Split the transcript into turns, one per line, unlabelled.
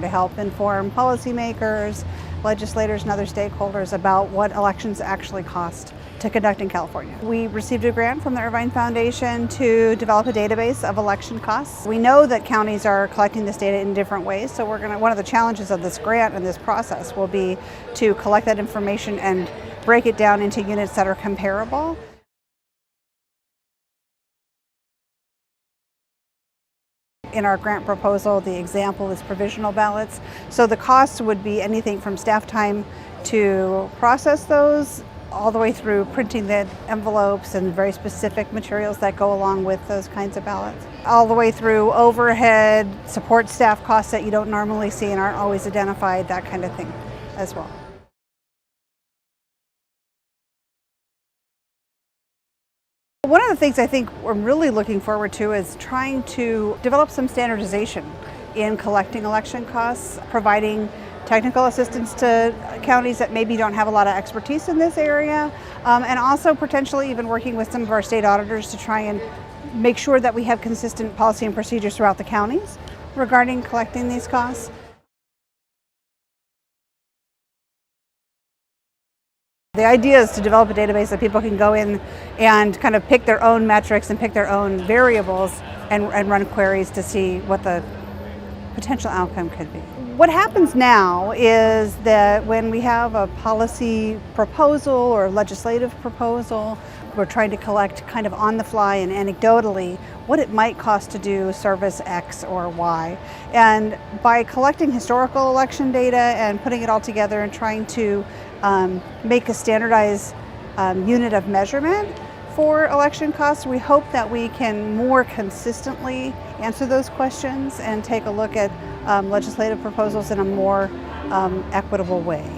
to help inform policymakers, legislators, and other stakeholders about what elections actually cost to conduct in California. We received a grant from the Irvine Foundation to develop a database of election costs. We know that counties are collecting this data in different ways, so one of the challenges of this grant and this process will be to collect that information and break it down into units that are comparable. In our grant proposal, the example is provisional ballots. So the costs would be anything from staff time to process those, all the way through printing the envelopes and very specific materials that go along with those kinds of ballots. All the way through overhead, support staff costs that you don't normally see and aren't always identified, that kind of thing as well. One of the things I think we're really looking forward to is trying to develop some standardization in collecting election costs, providing technical assistance to counties that maybe don't have a lot of expertise in this area, and also potentially even working with some of our state auditors to try and make sure that we have consistent policy and procedures throughout the counties regarding collecting these costs. The idea is to develop a database that people can go in and kind of pick their own metrics and pick their own variables and run queries to see what the potential outcome could be. What happens now is that when we have a policy proposal or legislative proposal, we're trying to collect kind of on the fly and anecdotally what it might cost to do service X or Y. And by collecting historical election data and putting it all together and trying to make a standardized unit of measurement for election costs, we hope that we can more consistently answer those questions and take a look at legislative proposals in a more equitable way.